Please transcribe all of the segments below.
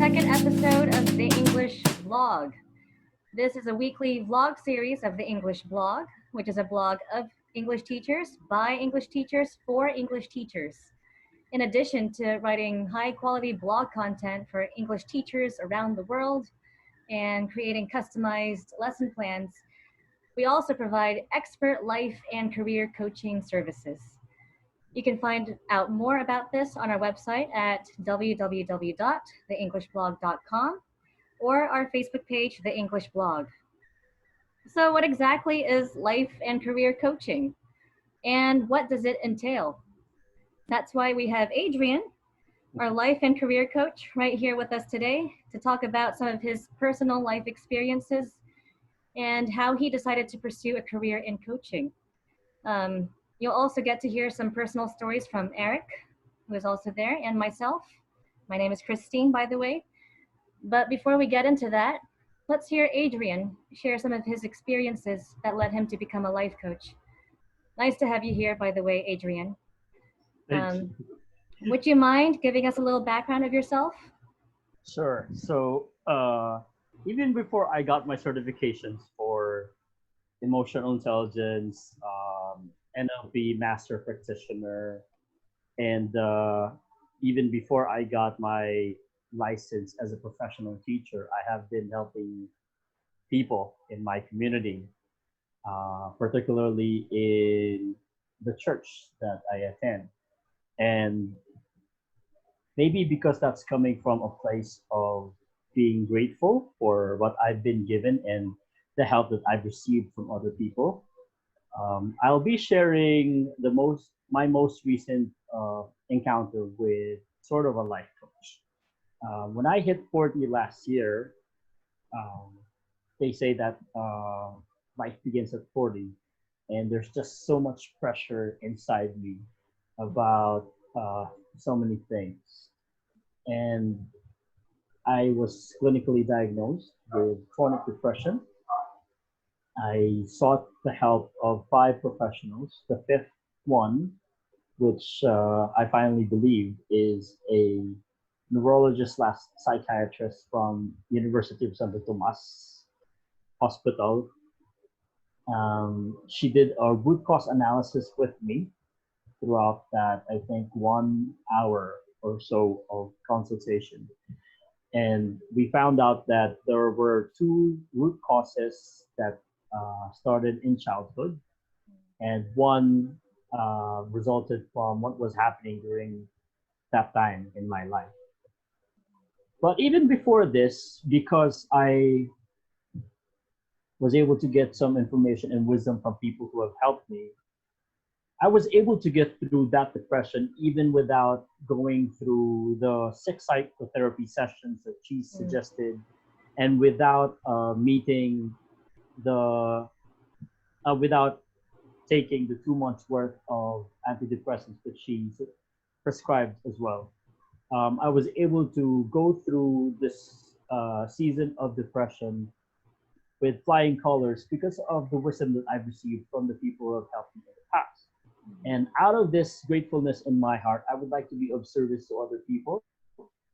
second episode of the English Vlog. This is a weekly vlog series of the English Blog, which is a blog of English teachers by English teachers for English teachers. In addition to writing high quality blog content for English teachers around the world and creating customized lesson plans, we also provide expert life and career coaching services. You can find out more about this on our website at www.theenglishblog.com or our Facebook page, The English Blog. So what exactly is life and career coaching? And what does it entail? That's why we have Adrian, our life and career coach, right here with us today to talk about some of his personal life experiences and how he decided to pursue a career in coaching. You'll also get to hear some personal stories from Eric, who is also there, and myself. My name is Christine, by the way. But before we get into that, let's hear Adrian share some of his experiences that led him to become a life coach. Nice to have you here, by the way, Adrian. Would you mind giving us a little background of yourself? Sure. So even before I got my certifications for emotional intelligence, NLP master practitioner, and even before I got my license as a professional teacher, I have been helping people in my community, particularly in the church that I attend. And maybe because that's coming from a place of being grateful for what I've been given and the help that I've received from other people. I'll be sharing my most recent encounter with sort of a life coach. When I hit 40 last year, um, they say that life begins at 40, and there's just so much pressure inside me about so many things. And I was clinically diagnosed with chronic depression. I sought the help of five professionals. The fifth one, which I finally believe is a neurologist slash psychiatrist from University of Santo Tomas Hospital. She did a root cause analysis with me throughout that, I think, 1 hour or so of consultation. And we found out that there were two root causes that started in childhood, and one resulted from what was happening during that time in my life. But even before this, because I was able to get some information and wisdom from people who have helped me, I was able to get through that depression even without going through the 6 psychotherapy sessions that she suggested, and without meeting the without taking the 2 months worth of antidepressants that she prescribed as well. I was able to go through this season of depression with flying colors because of the wisdom that I've received from the people who have helped me in the past. And out of this gratefulness in my heart, I would like to be of service to other people.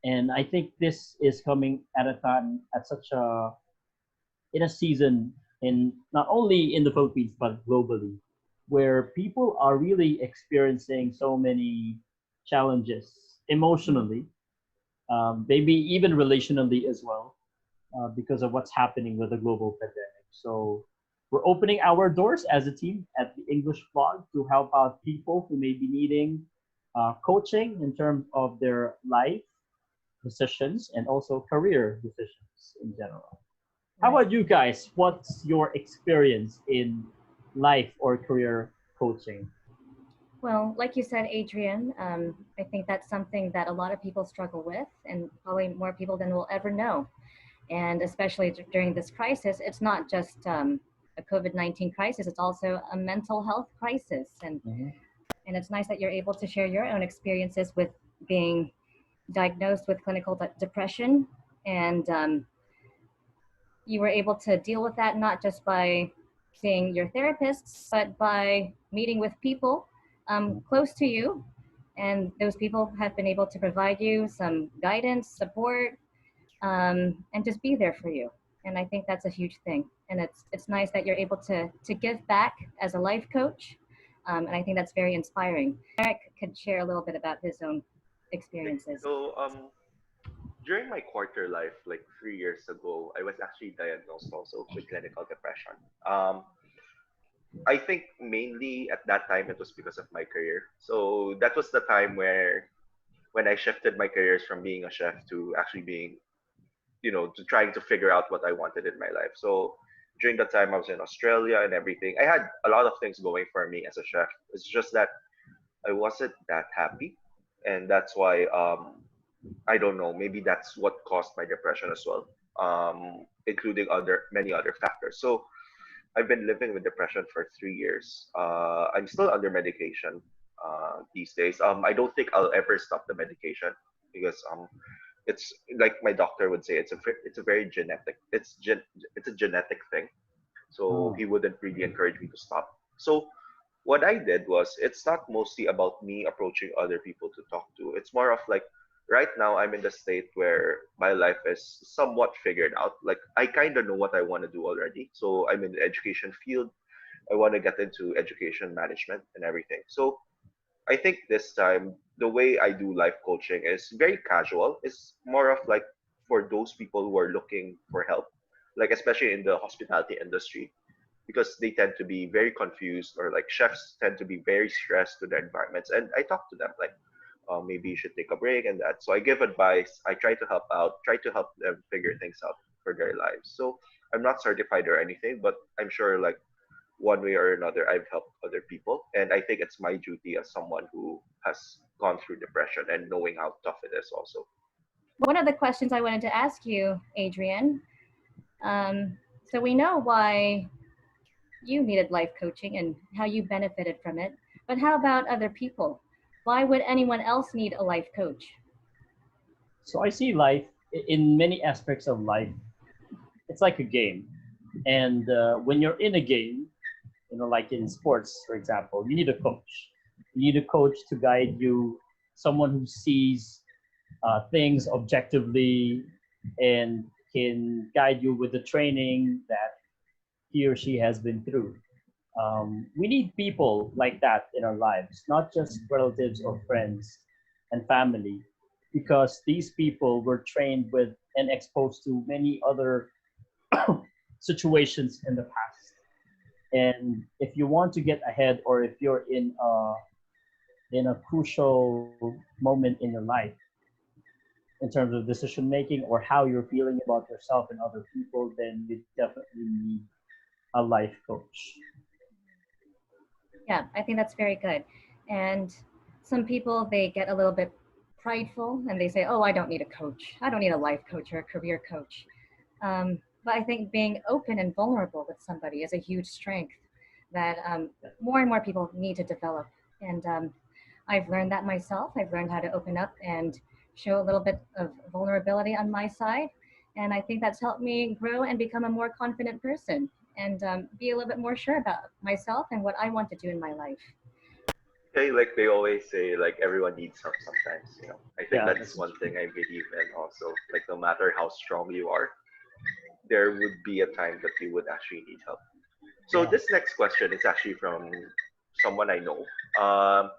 And I think this is coming at a time, at such in a season, in not only in the Philippines but globally, where people are really experiencing so many challenges emotionally, maybe even relationally as well, because of what's happening with the global pandemic. So we're opening our doors as a team at the English Blog to help out people who may be needing coaching in terms of their life decisions and also career decisions in general. How about you guys? What's your experience in life or career coaching? Well, like you said, Adrian, I think that's something that a lot of people struggle with, and probably more people than we'll ever know. And especially during this crisis, it's not just a COVID-19 crisis, it's also a mental health crisis. And it's nice that you're able to share your own experiences with being diagnosed with clinical depression. And you were able to deal with that not just by seeing your therapists, but by meeting with people close to you. And those people have been able to provide you some guidance, support, and just be there for you. And I think that's a huge thing. And it's nice that you're able to give back as a life coach. And I think that's very inspiring. Eric could share a little bit about his own Okay. experiences. So during my quarter life, like 3 years ago, I was actually diagnosed also with clinical depression. Um, I think mainly at that time it was because of my career. So that was the time where when I shifted my careers from being a chef to actually being, to trying to figure out what I wanted in my life. So during that time I was in Australia and everything. I had a lot of things going for me as a chef. It's just that I wasn't that happy. And that's why I don't know, maybe that's what caused my depression as well. Including other many other factors. So I've been living with depression for 3 years. I'm still under medication these days. I don't think I'll ever stop the medication because it's like my doctor would say, it's a very genetic. It's a genetic thing. So Oh, he wouldn't really encourage me to stop. So what I did was, it's not mostly about me approaching other people to talk to. It's more of like, right now I'm in the state where my life is somewhat figured out. Like I kind of know what I want to do already. So I'm in the education field. I want to get into education management and everything. So I think this time the way I do life coaching is very casual. It's more of like for those people who are looking for help, like especially in the hospitality industry, because they tend to be very confused, or like chefs tend to be very stressed to their environments. And I talk to them like, maybe you should take a break and that. So I give advice. I try to help out, try to help them figure things out for their lives. So I'm not certified or anything, but I'm sure like one way or another, I've helped other people. And I think it's my duty as someone who has gone through depression and knowing how tough it is also. One of the questions I wanted to ask you, Adrian. So we know why you needed life coaching and how you benefited from it. But how about other people? Why would anyone else need a life coach? so I see life in many aspects of life. It's like a game, and when you're in a game, like in sports, for example, you need a coach. You need a coach to guide you, someone who sees things objectively and can guide you with the training that he or she has been through. We need people like that in our lives, not just relatives or friends and family, because these people were trained with and exposed to many other situations in the past. And if you want to get ahead, or if you're in a crucial moment in your life in terms of decision making or how you're feeling about yourself and other people, then you definitely need a life coach. Yeah, I think that's very good. And some people, they get a little bit prideful and they say, oh, I don't need a coach. I don't need a life coach or a career coach. But I think being open and vulnerable with somebody is a huge strength that more and more people need to develop. And I've learned that myself. I've learned how to open up and show a little bit of vulnerability on my side. And I think that's helped me grow and become a more confident person and be a little bit more sure about myself and what I want to do in my life. Okay, like they always say, like everyone needs help sometimes. I think Yeah, that's that's one thing I believe in also. Like no matter how strong you are, there would be a time that you would actually need help. So yeah. this next question is actually from someone I know. Um,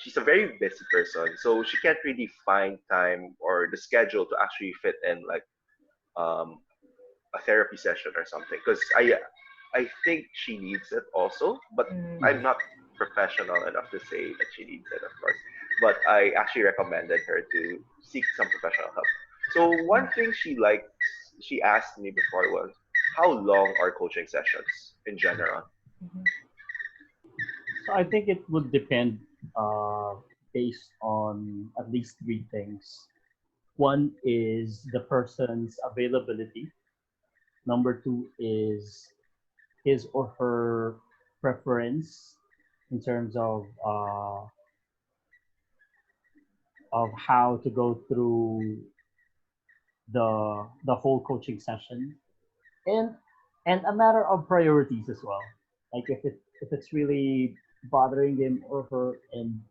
she's a very busy person, so she can't really find time or the schedule to actually fit in like um, a therapy session or something. Because I think she needs it also, but Mm. I'm Mhm. not professional enough to say that she needs it, of course. But I actually recommended her to seek some professional help. So one thing she asked me before was, how long are coaching sessions in general? Mhm. So I think it would depend uh, based on at least three things. One is the person's availability. Number two is his or her preference in terms of how to go through the whole coaching session, and a matter of priorities as well. Like if it's really bothering him or her, and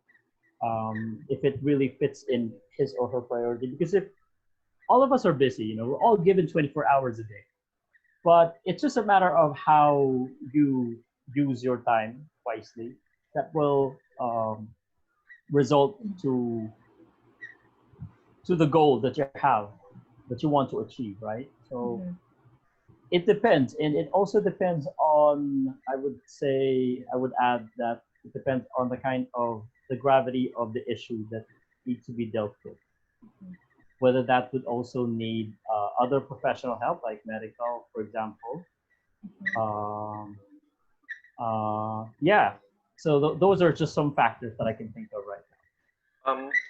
if it really fits in his or her priority. Because if all of us are busy. We're all given 24 hours a day, but it's just a matter of how you use your time wisely that will result to the goal that you have that you want to achieve, right? So Mm-hmm. it depends, and it also depends on, I would say, I would add that it depends on the kind of the gravity of the issue that needs to be dealt with, whether that would also need other professional help like medical, for example. um, yeah, so those are just some factors that I can think of right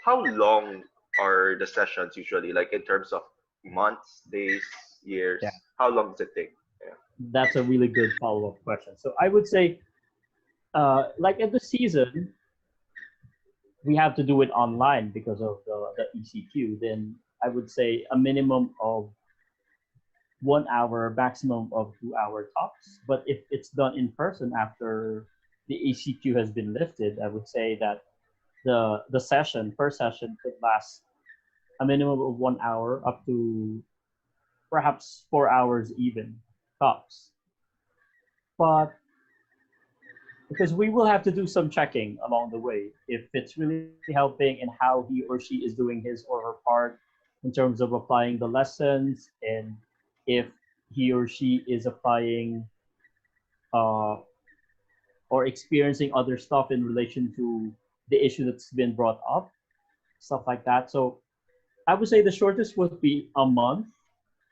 How long are the sessions usually? Like in terms of months, days, now. Yeah, years? How long does it take? Yeah. that's a really good follow-up question. So I would say, like at the season, we have to do it online because of the ECQ. Then I would say a minimum of 1 hour, maximum of 2 hour tops. But if it's done in person after the ECQ has been lifted, I would say that the session per session could last a minimum of 1 hour up to perhaps 4 hours even tops. But because we will have to do some checking along the way if it's really helping and how he or she is doing his or her part in terms of applying the lessons, and if he or she is applying uh, or experiencing other stuff in relation to the issue that's been brought up, stuff like that. So I would say the shortest would be a month,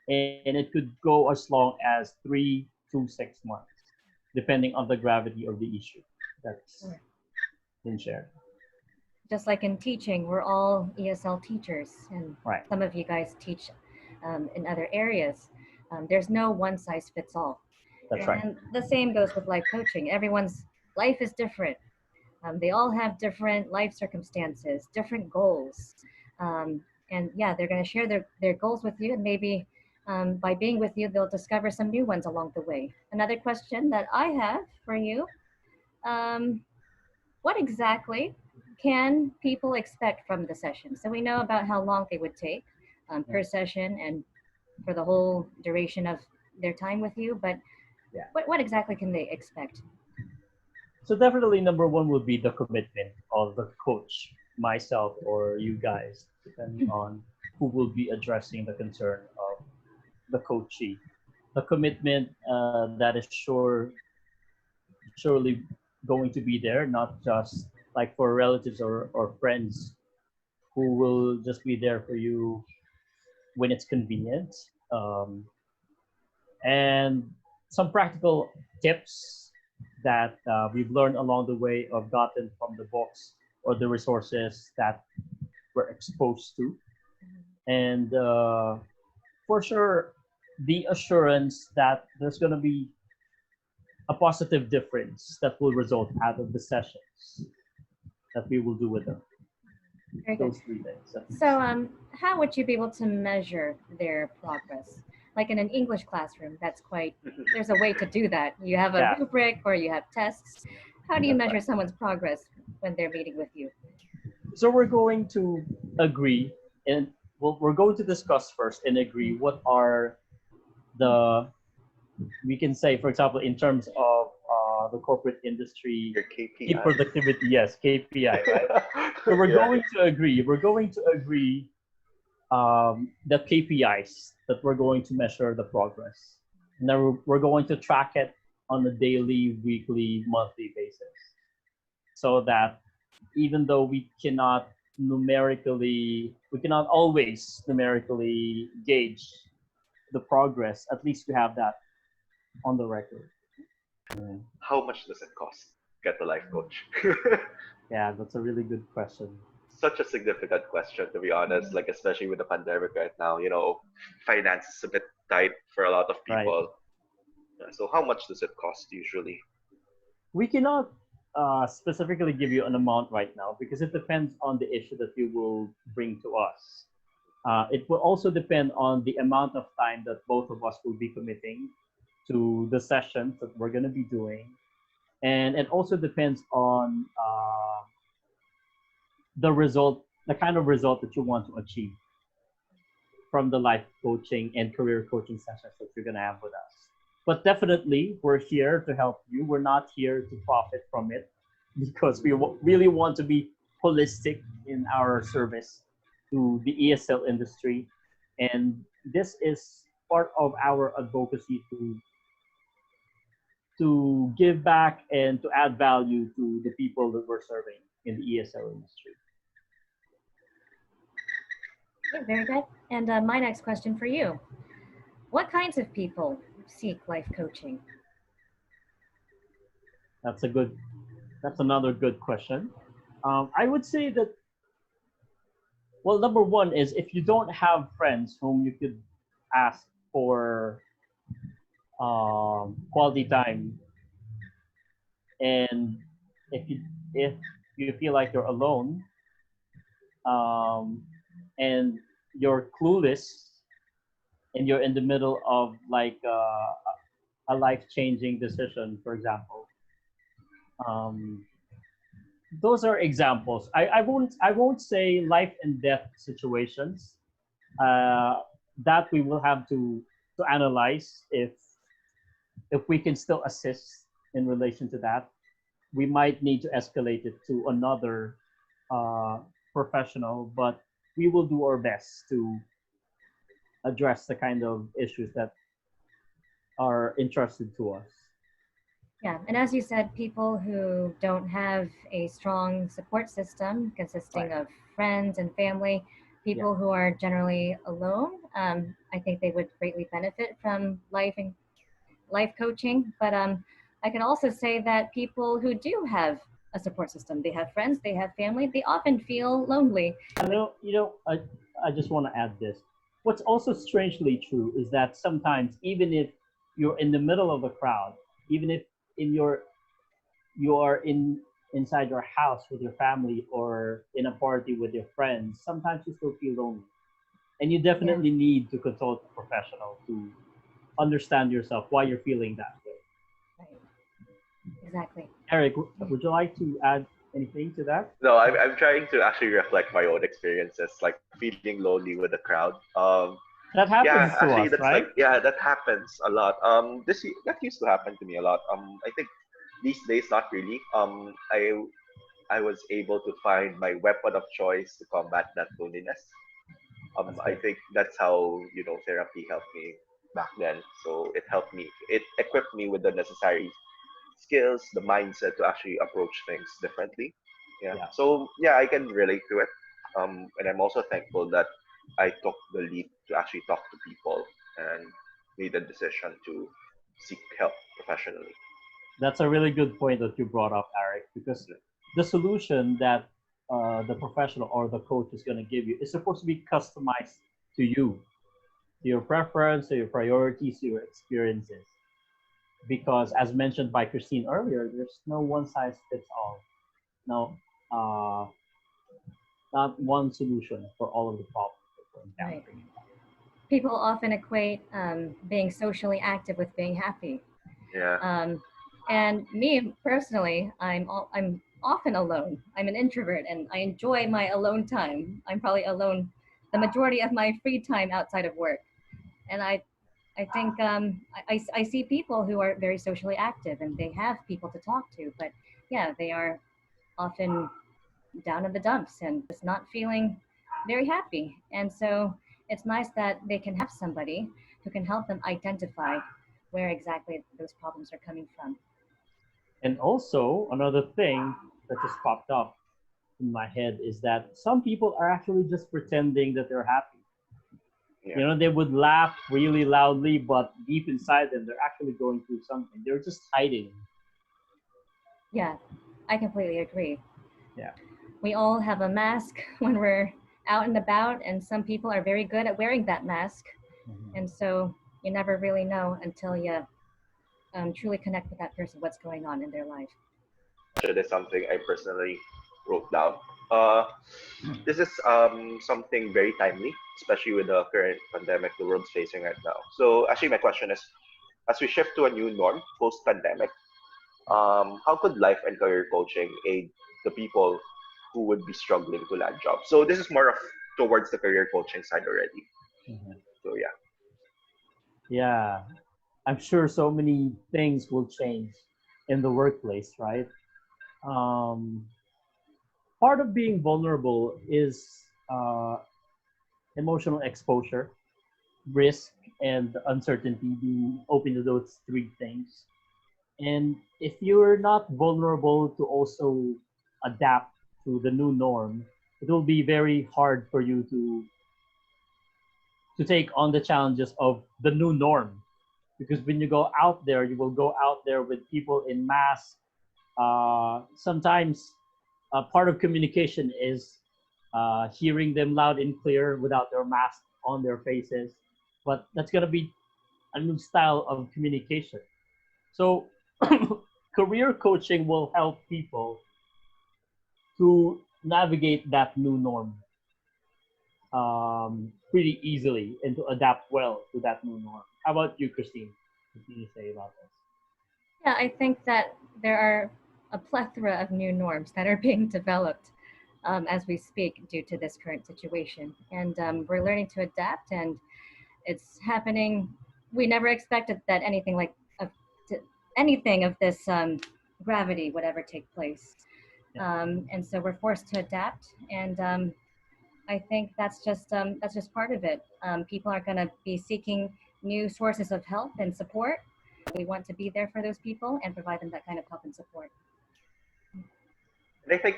and it could go as long as 3 to 6 months, depending on the gravity of the issue that's Right. been shared. Just like in teaching, we're all ESL teachers, and Right. some of you guys teach in other areas. There's no one size fits all. That's right. And the same goes with life coaching. Everyone's life is different. They all have different life circumstances, different goals. Um, and yeah, they're going to share their goals with you. And maybe by being with you, they'll discover some new ones along the way. Another question that I have for you, um, what exactly can people expect from the session? So we know about how long they would take Yeah. per session and for the whole duration of their time with you, but Yeah. what exactly can they expect? So definitely number one would be the commitment of the coach, myself, or you guys, depending on who will be addressing the concern of the coachee. The commitment that is surely going to be there, not just like for relatives or friends who will just be there for you when it's convenient. And some practical tips that we've learned along the way of gotten from the books or the resources that we're exposed to. And for sure, the assurance that there's going to be a positive difference that will result out of the sessions that we will do with them. Very good. Those three things at So, least. how would you be able to measure their progress? Like in an English classroom, there's a way to do that. You have a Yeah, rubric or you have tests. How do you that's measure right. someone's progress when they're meeting with you? So we're going to agree, and we're going to discuss first and agree what are the, we can say, for example, in terms of the corporate industry, Your key KPI. productivity, yes, KPI, right? So we're Yeah. going to agree. We're going to agree the KPIs that we're going to measure the progress. And then we're going to track it on a daily, weekly, monthly basis, so that even though we cannot always numerically gauge the progress, at least we have that on the record. Mm. How much does it cost? Get a life coach. Yeah, that's a really good question. Such a significant question, to be honest. Like especially with the pandemic right now, finance is a bit tight for a lot of Right. people. Yeah, so how much does it cost usually? We cannot specifically give you an amount right now because it depends on the issue that you will bring to us. It will also depend on the amount of time that both of us will be committing to the sessions that we're going to be doing. And it also depends on the result, the kind of result that you want to achieve. from the life coaching and career coaching sessions that you're gonna have with us. But definitely, we're here to help you. We're not here to profit from it because we really want to be holistic in our service to the ESL industry, and this is part of our advocacy to give back and to add value to the people that we're serving in the ESL industry. Okay, very good. And my next question for you: what kinds of people seek life coaching? That's a good. That's another good question. I would say that, well, number one is if you don't have friends whom you could ask for quality time, and if you feel like you're alone, um, and you're clueless, and you're in the middle of like a life changing decision, for example, um, those are examples. I won't say life and death situations. Uh, that we will have to analyze if we can still assist in relation to that. We might need to escalate it to another uh, professional, but we will do our best to address the kind of issues that are entrusted to us. Yeah, and as you said, people who don't have a strong support system consisting Right. of friends and family, Yeah. people who are generally alone, I think they would greatly benefit from life coaching. But I can also say that people who do have a support system, they have friends, they have family, they often feel lonely. I just want to add this. What's also strangely true is that sometimes, even if you're in the middle of a crowd, even if in your you are inside your house with your family or in a party with your friends, sometimes you still feel lonely, and you Yeah, definitely need to consult a professional to understand yourself why you're feeling that way. right, exactly. Eric, would you like to add anything to that? No, I'm trying to actually reflect my own experiences, like feeling lonely with the crowd. That Yeah, happens to actually, us, that's like, right? yeah, that happens a lot. That used to happen to me a lot. I think these days not really. I was able to find my weapon of choice to combat that loneliness. That's I good. think that's how therapy helped me back then. So it helped me. It equipped me with the necessary skills, the mindset to actually approach things differently. Yeah. Yeah. So yeah, I can relate to it. And I'm also thankful that I took the leap to actually talk to people and made the decision to seek help professionally. That's a really good point that you brought up, Eric, because the solution that the professional or the coach is going to give you is supposed to be customized to you, to your preference, to your priorities, to your experiences. Because, as mentioned by Christine earlier, there's no one size fits all. No, uh, not one solution for all of the problems that we're Right. encountering. People often equate being socially active with being happy. Yeah. Um, and me personally, I'm often alone. I'm an introvert, and I enjoy my alone time. I'm probably alone the majority of my free time outside of work. And I think I see people who are very socially active and they have people to talk to, but yeah, they are often down in the dumps and just not feeling very happy. And so it's nice that they can have somebody who can help them identify where exactly those problems are coming from. And also, another thing that just popped up in my head is that some people are actually just pretending that they're happy. Yeah. They would laugh really loudly, but deep inside them, they're actually going through something. They're just hiding. Yeah, I completely agree. Yeah. We all have a mask when we're out and about, and some people are very good at wearing that mask. Mhm. And so you never really know until you truly connect with that person what's going on in their life. It is something I personally wrote down. Uh, this is something very timely, especially with the current pandemic the world's facing right now. So actually, my question is, as we shift to a new norm post-pandemic, how could life and career coaching aid the people who would be struggling to land jobs? So this is more of towards the career coaching side already. Mhm. So yeah. Yeah, I'm sure so many things will change in the workplace, right? Um, Part of being vulnerable is emotional exposure, risk, and uncertainty, being open to those three things. And if you're not vulnerable to also adapt to the new norm, it will be very hard for you to take on the challenges of the new norm. Because when you go out there, you will go out there with people in mass. Sometimes part of communication is hearing them loud and clear without their mask on their faces. But that's going to be a new style of communication. So, career coaching will help people to navigate that new norm pretty easily and to adapt well to that new norm. How about you, Christine? What can you say about this? Yeah, I think that there are a plethora of new norms that are being developed as we speak due to this current situation. And we're learning to adapt, and it's happening. We never expected that anything like of, anything of this gravity would ever take place. Yeah. And so we're forced to adapt. And I think that's just part of it. People are going to be seeking new sources of help and support. We want to be there for those people and provide them that kind of help and support. And I think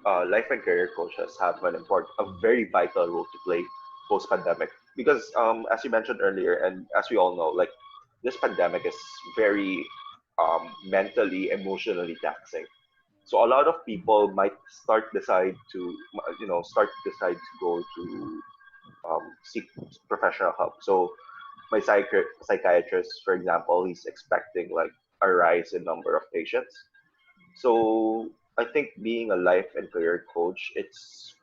life and career coaches have a very vital role to play post pandemic because as you mentioned earlier, and as we all know, like this pandemic is very mentally, emotionally taxing. So a lot of people might start decide to go to seek professional help. So my psychiatrist, for example, he's expecting like a rise in number of patients. So I think being a life and career coach, it's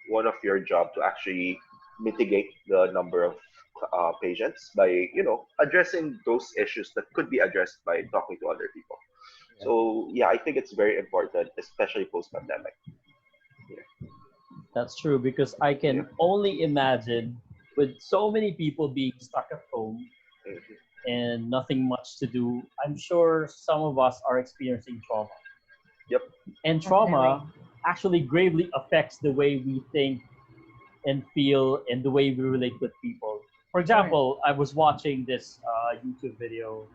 one of your job to actually mitigate the number of patients by addressing those issues that could be addressed by talking to other people. Yeah. So yeah, I think it's very important, especially post pandemic. Yeah, That's true because I yeah, can only imagine with so many people being stuck at home mhm, and nothing much to do, I'm sure some of us are experiencing trauma. yep, And Definitely. trauma actually gravely affects the way we think and feel and the way we relate with people. For Sure. example, I was watching this YouTube video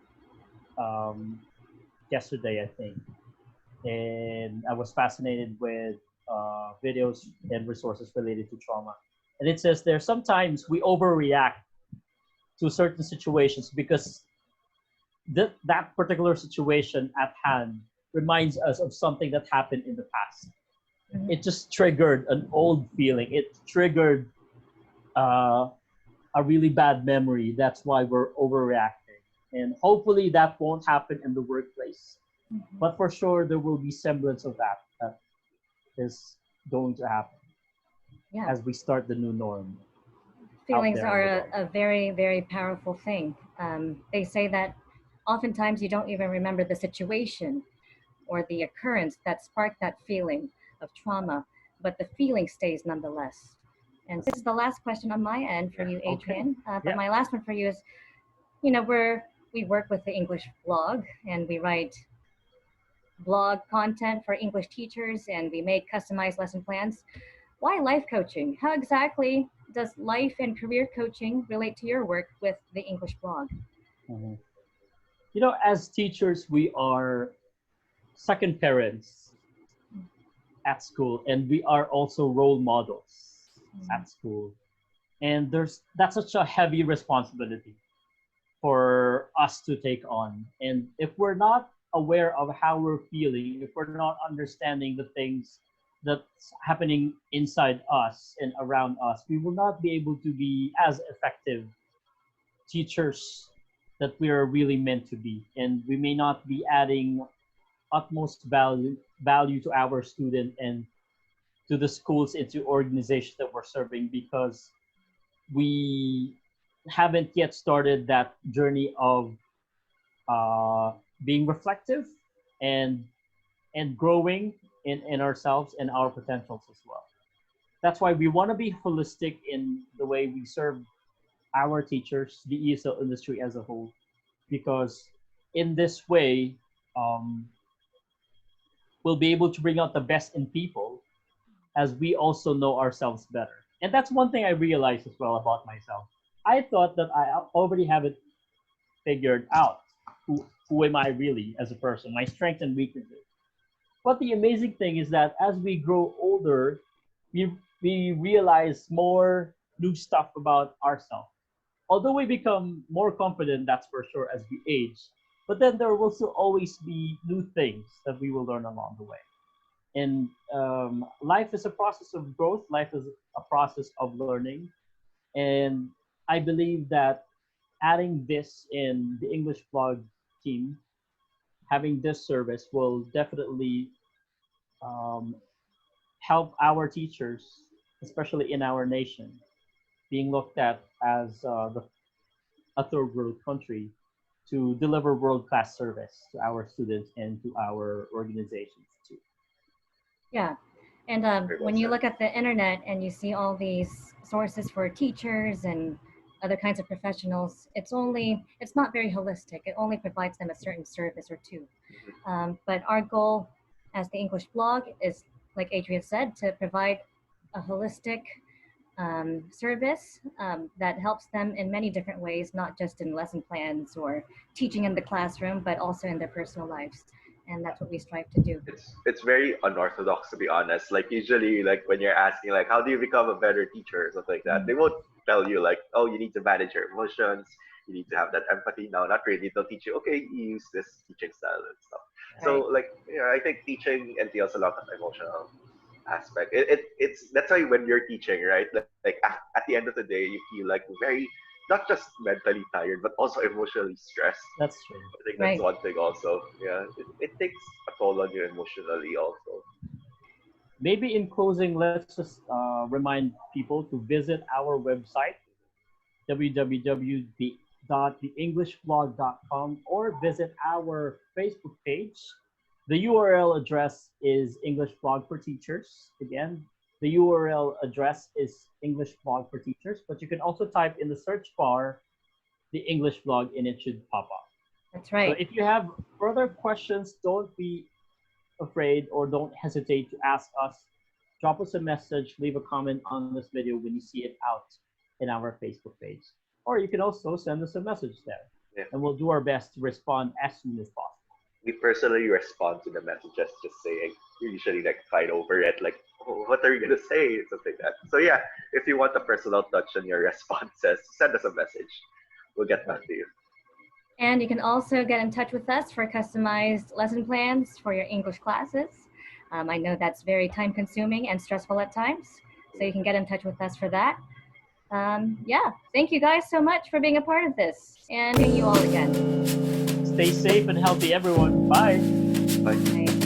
um, yesterday, I think, and I was fascinated with videos and resources related to trauma. And it says there sometimes we overreact to certain situations because that particular situation at hand reminds us of something that happened in the past. Mhm. It just triggered an old feeling. It triggered uh, a really bad memory. That's why we're overreacting. And hopefully that won't happen in the workplace. But for sure, there will be semblance of that is going to happen Yeah. as we start the new norm out Feelings there in are the world. a very, very powerful thing. They say that oftentimes you don't even remember the situation or the occurrence that sparked that feeling of trauma, but the feeling stays nonetheless. And this is the last question on my end for yeah, you, Okay. Adrian. But Yeah. my last one for you is, we work with the English blog and we write blog content for English teachers and we make customized lesson plans. Why life coaching? How exactly does life and career coaching relate to your work with the English blog? Mhm. As teachers, we are second parents at school, and we are also role models at school. And that's such a heavy responsibility for us to take on. And if we're not aware of how we're feeling, if we're not understanding the things that's happening inside us and around us, we will not be able to be as effective teachers that we are really meant to be. And we may not be adding utmost value to our student and to the schools into organizations that we're serving because we haven't yet started that journey of uh, being reflective and growing in ourselves and our potentials as well. That's why we want to be holistic in the way we serve our teachers, the ESL industry as a whole, because in this way, um, we'll be able to bring out the best in people as we also know ourselves better. And that's one thing I realized as well about myself. I thought that I already have it figured out. Who am I really as a person, my strengths and weaknesses. But the amazing thing is that as we grow older, we realize more new stuff about ourselves. Although we become more confident, that's for sure, as we age. But then there will still always be new things that we will learn along the way. And life is a process of growth. Life is a process of learning. And I believe that adding this in the English blog team, having this service will definitely um, help our teachers, especially in our nation, being looked at as a third world country, to deliver world class service to our students and to our organizations too. Yeah. And Very well when you said. look at the internet and you see all these sources for teachers and other kinds of professionals, it's not very holistic. It only provides them a certain service or two. Mhm. But our goal as the English blog is, like Adrian said, to provide a holistic service that helps them in many different ways, not just in lesson plans or teaching in the classroom, but also in their personal lives. And that's what we strive to do. It's very unorthodox, to be honest. Like usually, like when you're asking like how do you become a better teacher or something like that, they won't tell you like, oh, you need to manage your emotions, you need to have that empathy. No, not really. They'll teach you, okay, you use this teaching style and stuff. So Right. like, I think teaching entails a lot of emotional aspect. It's that's why when you're teaching, right? Like at the end of the day, you feel like very not just mentally tired, but also emotionally stressed. That's true. I think that's Right. one thing also. Yeah, it takes a toll on you emotionally also. Maybe in closing, let's just remind people to visit our website, www.theenglishblog.com, or visit our Facebook page. The URL address is English Blog for Teachers. Again, the URL address is English Blog for Teachers, but you can also type in the search bar the English blog and it should pop up. That's So right. if you have further questions, don't be afraid or don't hesitate to ask us. Drop us a message, leave a comment on this video when you see it out in our Facebook page. Or you can also send us a message there, Yeah, and we'll do our best to respond as soon as possible. we personally respond to the messages, just saying we usually like fight over it, like, oh, what are you gonna say, something like that. So yeah, if you want a personal touch on your responses, send us a message. We'll get back to you. And you can also get in touch with us for customized lesson plans for your English classes. I know that's very time consuming and stressful at times, so you can get in touch with us for that. Yeah, thank you guys so much for being a part of this and seeing you all again. Stay safe and healthy, everyone. Bye. Bye. Bye.